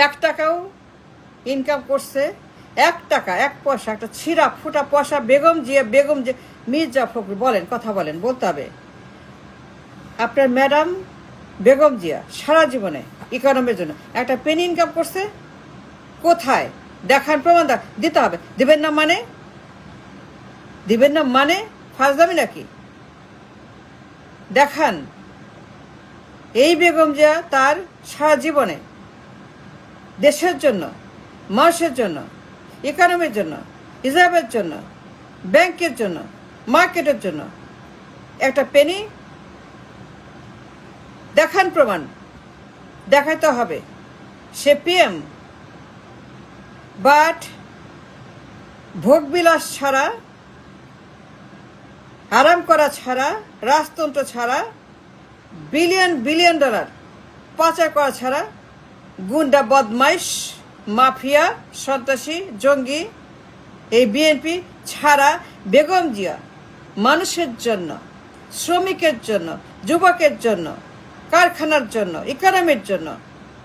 1 টাকাও ইনকাম করছে, 1 টাকা 1 পয়সা, একটা ছিঁড়া ফুটা পয়সা বেগম যে মির্জা ফখরুল বলেন, কথা বলেন, বলতে হবে। আপনার ম্যাডাম বেগম জিয়া সারা জীবনে ইকোনমির জন্য একটা পেনি ইনকাম করছে? কোথায় দেখান, প্রমাণ দিতে হবে। দিবেন না মানে ফাজলামি নাকি? দেখান। এই বেগম জিয়া তার সারা জীবনে দেশের জন্য, মানুষের জন্য, ইকোনমির জন্য, রিজার্ভের জন্য, ব্যাংকের জন্য, মার্কেটের জন্য একটা পেনি দেখান, প্রমাণ দেখাতে হবে। সে পিএম, বাট ভোগবিলাস ছাড়া, আরাম করা ছাড়া, রাজতন্ত্র ছাড়া, বিলিয়ন ডলার পাচার করা ছাড়া, গুন্ডা, বদমাইশ, মাফিয়া, সন্ত্রাসী, জঙ্গি, এই বিএনপি ছাড়া বেগম জিয়া মানুষের জন্য, শ্রমিকের জন্য, যুবকের জন্য, কারখানার জন্য, ইকোনমির জন্য,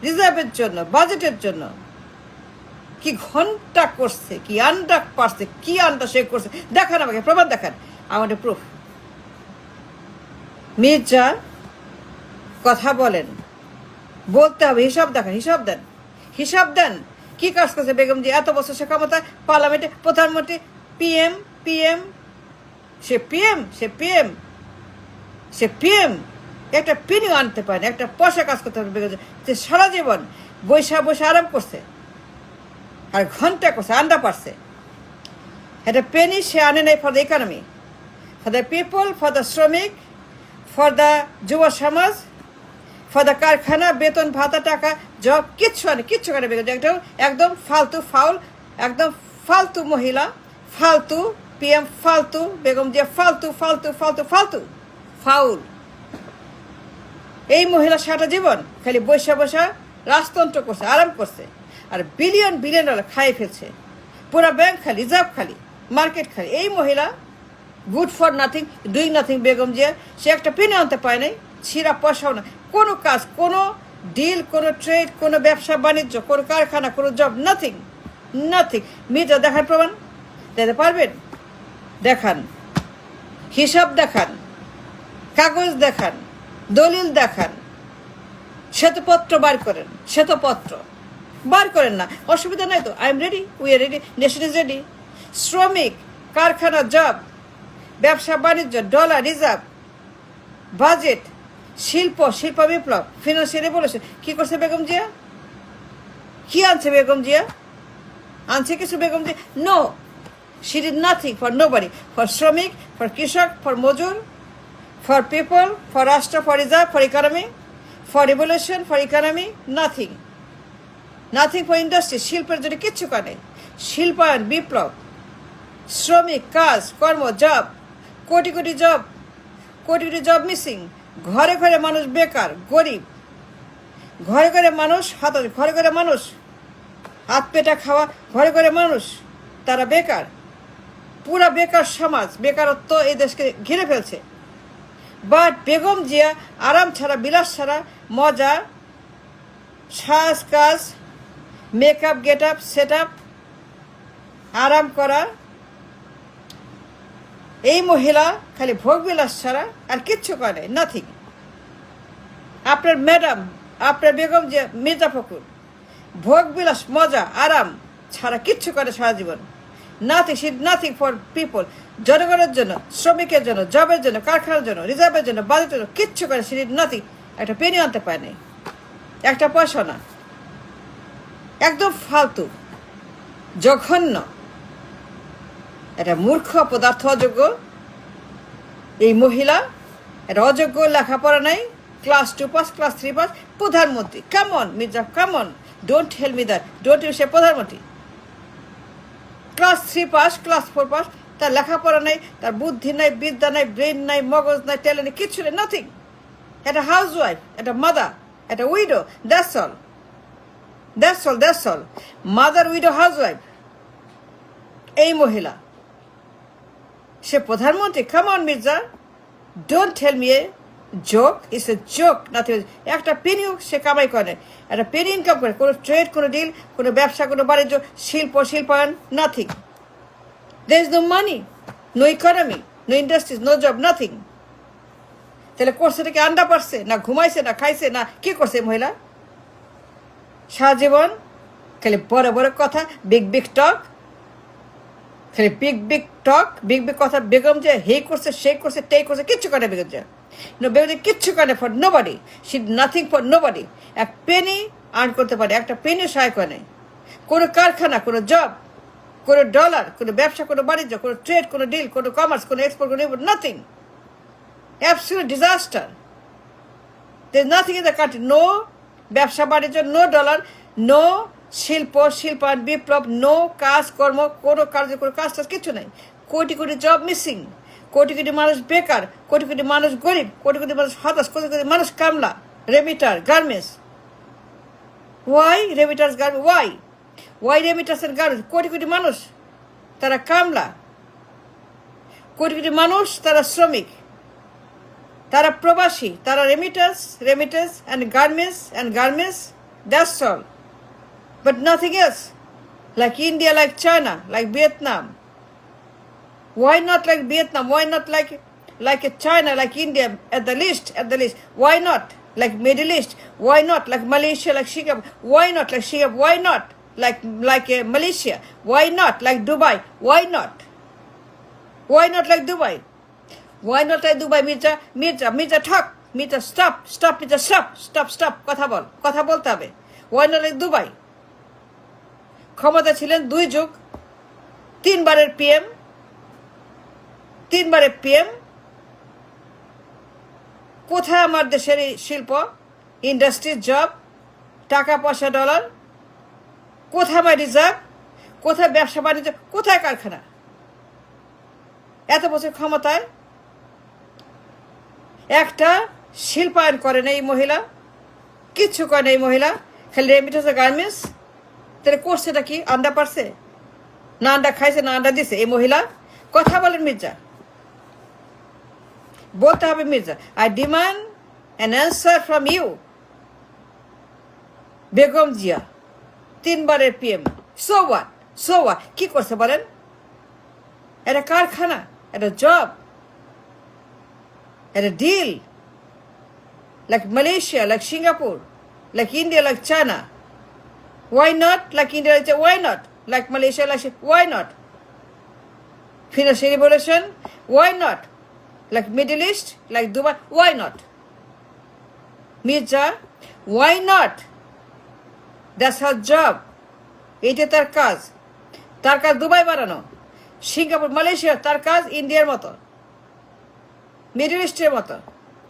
রিজার্ভের জন্য, বাজেটের জন্য কি ঘন্টা করছে, কি আন্ডা পারছে, কি আন্ডা সে করছে। দেখান আমাকে, প্রমাণ দেখান, আমাদের প্রুফ। মির্জা কথা বলেন, বলতে হবে, হিসাব দেন কি কাজ করছে বেগম জি এত বছর সে ক্ষমতা, পার্লামেন্টে প্রধানমন্ত্রী, পিএম, সে পিএম একটা পিনিও আনতে পারে না, একটা পয়সা কাজ করতে পারে বেগম যে সারা জীবন বৈশা আরাম করছে আর ঘন্টা করছে, আন্ডা পারছে। একটা পেনি সে আনে নাই for the economy, for the people, for the শ্রমিক, ফর দ্য যুব সমাজ, ফর দ্য কারখানা, বেতন ভাতা, টাকা, জব, কিচ্ছু আনে বেগম একদম একদম ফালতু মহিলা, ফালতু পিএম, ফালতু বেগম জিয়া, ফাউল। এই মহিলা সারা জীবন খালি বৈশা রাজতন্ত্র করছে, আরাম করছে, আর বিলিয়ন ডলার খাইয়ে ফেলছে। পুরা ব্যাংক খালি, রিজার্ভ খালি, মার্কেট খালি। এই মহিলা good for nothing, doing nothing. Begum Zia সে একটা পেনে আনতে পায় নাই, ছিঁড়া পয়সাও না, কোনো কাজ, কোনো ডিল, কোনো ট্রেড, কোনো ব্যবসা বাণিজ্য, কোনো কারখানা, কোনো জব, নাথিং। মির্জা দেখার প্রমাণ দিতে পারবেন? দেখান, হিসাব দেখান, কাগজ দেখান, দলিল দেখান, শ্বেতপত্র বার করেন না, অসুবিধা নাই তো। I am ready, we are ready, nation is ready. শ্রমিক, কারখানা, জব, ব্যবসা বাণিজ্য, ডলার, রিজার্ভ, বাজেট, শিল্প বিপ্লব, ফিনান্সিয়াল রেভলিউশন, কি করছে বেগম জিয়া? কি আনছে বেগম জিয়া? আনছে কিছু Begum Zia? No, she did nothing for nobody, for শ্রমিক, for কৃষক, for মজুর, for people, for রাষ্ট্র, for reserve, for economy, for revolution, for economy, nothing for industry, শিল্পের জন্য কিচ্ছু করে। শিল্পায়ন, বিপ্লব, শ্রমিক, কাজ কর্ম, জব, কোটি জব মিসিং, ঘরে মানুষ বেকার, গরিব, ঘরে মানুষ হতাশ, ঘরে মানুষ হাত পেটা খাওয়া, ঘরে মানুষ তারা বেকার। পুরা বেকার সমাজ, বেকারত্ব এই দেশকে ঘিরে ফেলছে। বাট বেগম জিয়া আরাম ছাড়া, বিলাস ছাড়া, মজা, সাজ কাজ, makeup, get up, set up, আরাম করা, এই মহিলা খালি ভোগ বিলাস ছাড়া আর কিচ্ছু করে, নাথিং। আপনার ম্যাডাম, আপনার বেগম জিয়া মির্জা ফখরুল ভোগ বিলাস, মজা, আরাম ছাড়া কিচ্ছু করে সারা জীবন। নাথিং ফর পিপল, জনগণের জন্য, শ্রমিকের জন্য, জবের জন্য, কারখানার জন্য, রিজার্ভের জন্য, বাজেটের জন্য কিচ্ছু করে নাথিং। একটা পেনি আনতে পারেনি, একটা পয়সা না, একদম ফালতু, জঘন্য, একটা মূর্খ, পদার্থ, অযোগ্য। এই মহিলা একটা অযোগ্য, লেখাপড়া নাই, ক্লাস 2 পাস, ক্লাস 3 পাস, প্রধানমন্ত্রী। Come on Mirza, come on, don't tell me that, don't you say প্রধানমন্ত্রী। ক্লাস 3 পাস, ক্লাস 4 পাস, তার লেখাপড়া নাই, তার বুদ্ধি নাই, বিদ্যা নাই, ব্রেন নাই, মগজ নাই, ট্যালেন্ট নেই, কিচ্ছু নেই, নাথিং। একটা হাউস ওয়াইফ, একটা মাদার, একটা widow, that's all. Mother, widow, housewife. এই মহিলা সে প্রধানমন্ত্রী। Come on Mirza, don't tell me joke, it's a joke. Nothing. একটা পেনিও সে কামাই করে, একটা পেনি ইনকাম করে, কোনো ট্রেড, কোনো ডিল, কোনো ব্যবসা, কোনো বাণিজ্য, শিল্পায়ন, nothing. There is no money, no economy, no industries, no job, nothing. তাহলে করছে কি আন্ডা পারছে, না ঘুমাইছে, না খাইছে, না কি করছে মহিলা সারা জীবন? খালি বড় বড় কথা, বিগ বিগ টক, খালি big big talk, big big কথা। বেগম যে হে করছে, সে করছে, তে করছে, কিচ্ছু করে বেগম যে বেগম যে কিচ্ছু করে for nobody, she nothing for nobody. এক পেনি আর্ন করতে পারে, একটা পেনি সহায় করে, কোনো কারখানা, কোনো জব, কোনো ডলার, কোনো ব্যবসা, কোনো বাণিজ্য, কোনো ট্রেড, কোনো ডিল, কোনো কমার্স, কোনো এক্সপোর্ট, কোনো import, nothing. Absolute disaster. There nothing in the country. No ব্যবসা বাণিজ্য, নো ডলার, নো শিল্পায়ন, বিপ্লব, নো কাজকর্ম, কোনো কোনো কাজ টাজ কিছু নাই। কোটি কোটি জব মিসিং, কোটি কোটি মানুষ বেকার, কোটি কোটি মানুষ গরিব, কোটি কোটি মানুষ হতাশ, কোটি কোটি মানুষ কামলা, remitter, garments. Why remitters garments? Why remitters and garments? কোটি কোটি মানুষ তারা কামলা, কোটি কোটি মানুষ তারা শ্রমিক, তারা প্রবাসী, তারা remittance and garments, that's all, but nothing else. Like India, like China, like Vietnam. Why not like Vietnam? Why not like China, like India, at the least? Why not like Middle East? Why not like Malaysia, like Singapore? Why not like Singapore? Why not like Malaysia? Why not like Dubai? Why not like Dubai? Why not like Dubai? Mirza, talk. Mirza, stop. Mirza, stop. কথা বলতে হবে। Why not like Dubai? ক্ষমতা ছিলেন 2 যুগ, 3 বারের PM. কোথায় আমার দেশের শিল্প, ইন্ডাস্ট্রি, জব, টাকা পয়সা, ডলার? কোথায় আমার রিজার্ভ? কোথায় ব্যবসা বাণিজ্য? কোথায় কারখানা? এত বছর ক্ষমতায় একটা শিল্পায়ন করে না এই মহিলা, কিচ্ছু করে না এই মহিলা, খালি রেমিটেন্স গার্মেন্টস। তাহলে করছেটা কি? আন্ডা পারছে, না আন্ডা খাইছে, না আন্ডা দিছে এই মহিলা? কথা বলেন মির্জা, বলতে হবে Mirza. I demand an answer from you, Begum Zia, 3 বারের পিএম। So what? কি করছে বলেন? একটা কারখানা, একটা জব, একটা deal, like Malaysia, like Singapore, like India, like China. Why not like India? Why not like Malaysia? Why not financial revolution? Why not like Middle East, like Dubai? Why not? Mirza, why not? That's her job. এটা তার কাজ। Dubai বানানো, Singapore, Malaysia, তার কাজ ইন্ডিয়ার মতো, middle ইস্টের মতো,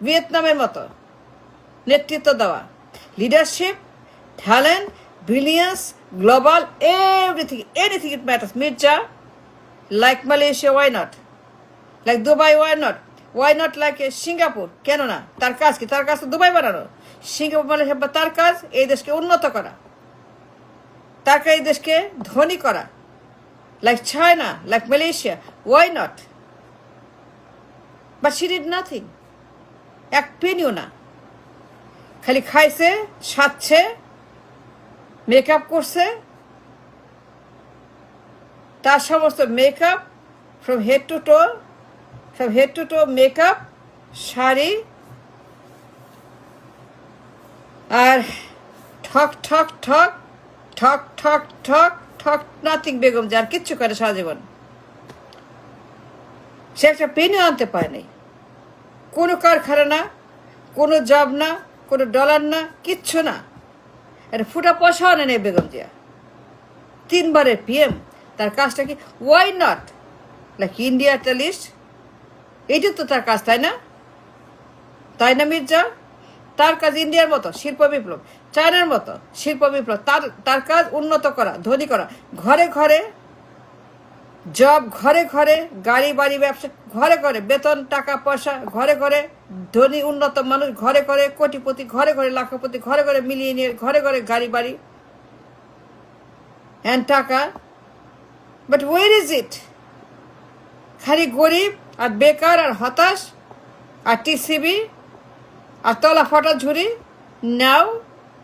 ভিয়েতনামের মতো নেতৃত্ব দেওয়া, leadership, talent, brilliance, global, anything it matters. Mirza, like Malaysia, why not? Like Dubai, why not? Why not like Singapore? কেন না? তার কাজ কি? তার কাজ তো দুবাই বানানো, সিঙ্গাপুর, মালয়েশিয়া। তার কাজ এই দেশকে উন্নত করা, তার কাজ এই দেশকে ধনী করা, like China, like Malaysia. Why not? But she did nothing. এক পেনিও না, খালি খাইছে, সাজছে, মেকআপ করছে। তার সমস্ত makeup from head to toe makeup, sari, আর ঠক নাথিং বেগম, যার কিচ্ছু করে সারা জীবন। সে একটা পেনিও আনতে পারেনি, কোনো কারখানা না, কোনো জব না, কোনো ডলার না, কিচ্ছু না। একটা ফুটা পয়সাও নেই বেগম জিয়া, 3 বারের পিএম। তার কাজটা কি? ওয়াই নট লাইক ইন্ডিয়া, একটা লিস্ট? এইটা তো তার কাজ, তাই না মির্জা? তার কাজ ইন্ডিয়ার মতো শিল্প বিপ্লব, চায়নার মতো শিল্প বিপ্লব। তার কাজ উন্নত করা, ধনী করা, ঘরে ঘরে জব, ঘরে ঘরে গাড়ি বাড়ি, ব্যবসা, ঘরে ঘরে বেতন, টাকা পয়সা, ঘরে ঘরে ধনী উন্নত মানুষ, ঘরে ঘরে কোটিপতি, ঘরে ঘরে লাখপতি, ঘরে ঘরে মিলিয়নিয়ার, ঘরে ঘরে গাড়ি বাড়ি অ্যান্ড টাকা। But ওয়ের is it? খালি গরিব আর বেকার আর হতাশ আর টিসিবি আর তলা ফাটা ঝুড়ি নাও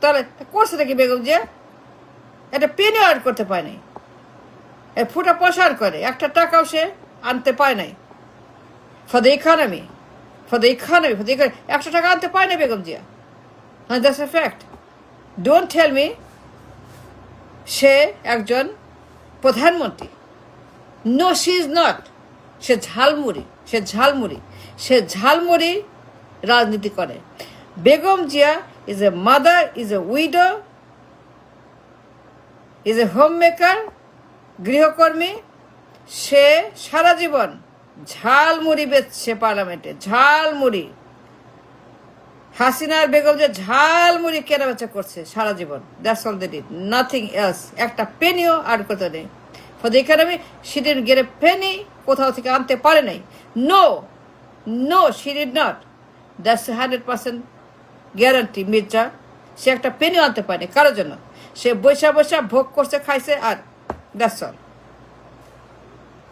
তলা করছে নাকি বেগম জিয়া? এটা পেনিও আর করতে পায় নাই, ফুটা প্রসার করে একটা টাকাও সে আনতে পায় নাই। For the economy, for the economy, for the economy 100 টাকা আনতে পায় না Begum Zia. That's a fact. Don't tell me সে একজন প্রধানমন্ত্রী। No, she is not. সে ঝালমুড়ি, সে ঝালমুড়ি, সে ঝালমুড়ি রাজনীতি করে। Begum Zia is a mother, is a widow, is a home maker, গৃহকর্মী। সে সারা জীবন ঝালমুড়ি বেচছে পার্লামেন্টে, ঝালমুড়ি। হাসিনার বেগম যে ঝালমুড়ি কেনাবেচা করছে সারা জীবন। That's all they did, nothing else. একটা পেনিও আর করতে নেই। For the economy she didn't get a penny, কোথাও থেকে আনতে পারে নাই। No, no, she did not. That's 100% guarantee Mirza. সে একটা পেনিও আনতে পারেনি কারোর জন্য। সে বৈশা বৈশা ভোগ করছে, খাইছে, আর দ্যাটস অল।